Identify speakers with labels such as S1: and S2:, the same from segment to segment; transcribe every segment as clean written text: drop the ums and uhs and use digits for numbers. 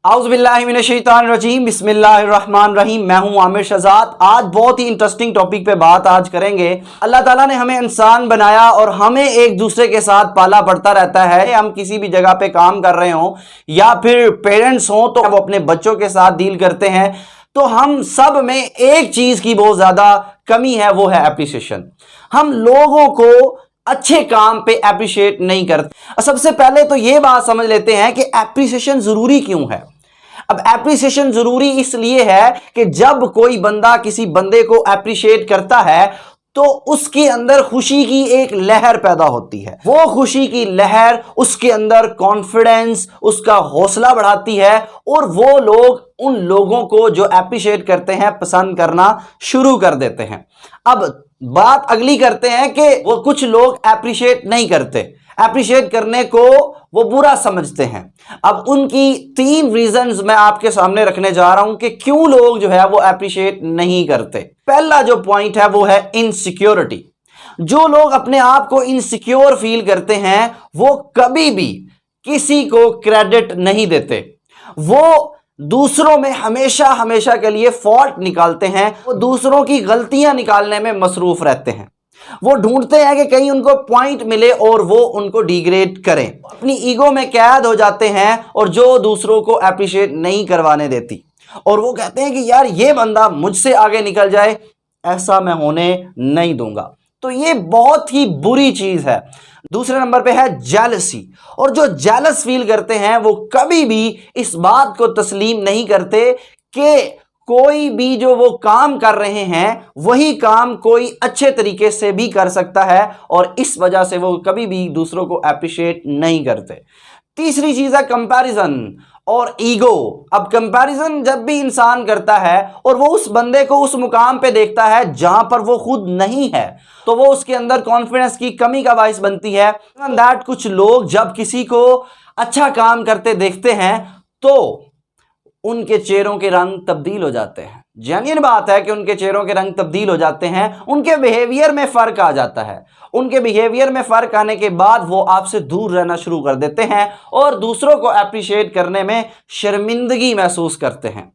S1: औज़ुबिल्लाहिमिनश्शैतानिर्रजीम बिस्मिल्लाहिर्रहमानिर्रहीम। मैं हूं आमिर शहजाद। आज बहुत ही इंटरेस्टिंग टॉपिक पे बात आज करेंगे। अल्लाह ताला ने हमें इंसान बनाया और हमें एक दूसरे के साथ पाला पड़ता रहता है। हम किसी भी जगह पे काम कर रहे हों या फिर पेरेंट्स हों तो वो अपने बच्चों के साथ डील करते हैं। तो हम सब में एक चीज की बहुत ज्यादा कमी है, वो है एप्रिसिएशन। हम लोगों को अच्छे काम पे एप्रिशिएट नहीं करते। सबसे पहले तो यह बात समझ लेते हैं कि एप्रिसिएशन जरूरी क्यों है। अब एप्रिसिएशन जरूरी इसलिए है कि जब कोई बंदा किसी बंदे को एप्रिशिएट करता है तो उसके अंदर खुशी की एक लहर पैदा होती है। वो खुशी की लहर उसके अंदर कॉन्फिडेंस, उसका हौसला बढ़ाती है और वो लोग उन लोगों को जो एप्रिशिएट करते हैं पसंद करना शुरू कर देते हैं। अब बात अगली करते हैं कि वो कुछ लोग एप्रिशिएट नहीं करते, एप्रिशिएट करने को वो बुरा समझते हैं। अब उनकी 3 रीजंस मैं आपके सामने रखने जा रहा हूं कि क्यों लोग जो है वो एप्रिशिएट नहीं करते। पहला जो पॉइंट है वो है इनसिक्योरिटी। जो लोग अपने आप को इनसिक्योर फील करते हैं वो कभी भी किसी को क्रेडिट नहीं देते। वो दूसरों में हमेशा हमेशा के लिए फॉल्ट निकालते हैं। वो दूसरों की गलतियां निकालने में मसरूफ रहते हैं। वो ढूंढते हैं कि कहीं उनको पॉइंट मिले और वो उनको डिग्रेड करें। अपनी ईगो में कैद हो जाते हैं और जो दूसरों को एप्रिशिएट नहीं करवाने देती। और वो कहते हैं कि यार ये बंदा मुझसे आगे निकल जाए, ऐसा मैं होने नहीं दूंगा। तो ये बहुत ही बुरी चीज है। दूसरे नंबर पे है जेलसी। और जो जेलस फील करते हैं वो कभी भी इस बात को तस्लीम नहीं करते कि कोई भी जो वो काम कर रहे हैं वही काम कोई अच्छे तरीके से भी कर सकता है और इस वजह से वो कभी भी दूसरों को एप्रिशिएट नहीं करते। तीसरी चीज है कंपैरिजन और ईगो। अब कंपैरिजन जब भी इंसान करता है और वो उस बंदे को उस मुकाम पे देखता है जहां पर वो खुद नहीं है तो वो उसके अंदर कॉन्फिडेंस की कमी का बाइस बनती है। दैट कुछ लोग जब किसी को अच्छा काम करते देखते हैं तो उनके चेहरों के रंग तब्दील हो जाते हैं। जेन्युइन बात है कि उनके चेहरों के रंग तब्दील हो जाते हैं, उनके बिहेवियर में फर्क आ जाता है। उनके बिहेवियर में फर्क आने के बाद वो आपसे दूर रहना शुरू कर देते हैं और दूसरों को एप्रिशिएट करने में शर्मिंदगी महसूस करते हैं।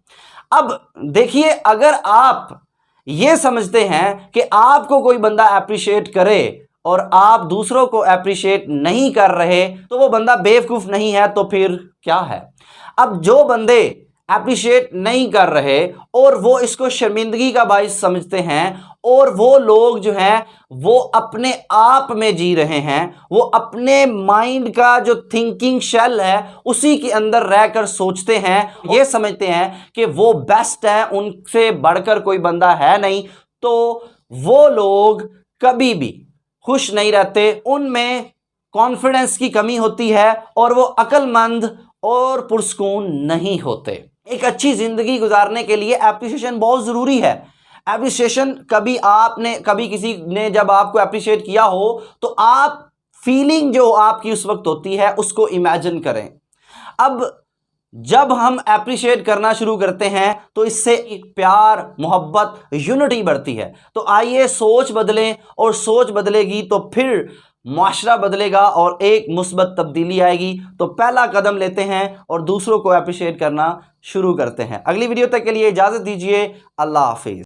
S1: अब देखिए, अगर आप ये समझते हैं कि आपको कोई बंदा एप्रिशिएट करे और आप दूसरों को एप्रिशिएट नहीं कर रहे तो वो बंदा बेवकूफ नहीं है तो फिर क्या है। अब जो बंदे एप्रिशिएट नहीं कर रहे और वो इसको शर्मिंदगी का बाइस समझते हैं और वो लोग जो हैं वो अपने आप में जी रहे हैं, वो अपने माइंड का जो थिंकिंग शेल है उसी के अंदर रहकर सोचते हैं, ये समझते हैं कि वो बेस्ट है, उनसे बढ़कर कोई बंदा है नहीं, तो वो लोग कभी भी खुश नहीं रहते। उनमें कॉन्फिडेंस की कमी होती है और वो अक्लमंद और पुरस्कून नहीं होते। एक अच्छी जिंदगी गुजारने के लिए एप्रिसिएशन बहुत जरूरी है। एप्रिसिएशन कभी किसी ने जब आपको एप्रिशिएट किया हो तो आप फीलिंग जो आपकी उस वक्त होती है उसको इमेजिन करें। अब जब हम एप्रिशिएट करना शुरू करते हैं तो इससे एक प्यार, मोहब्बत, यूनिटी बढ़ती है। तो आइए सोच बदलें और सोच बदलेगी तो फिर माशरा बदलेगा और एक मुस्बत तब्दीली आएगी। तो पहला कदम लेते हैं और दूसरों को एप्रिशिएट करना शुरू करते हैं। अगली वीडियो तक के लिए इजाजत दीजिए। अल्लाह हाफिज।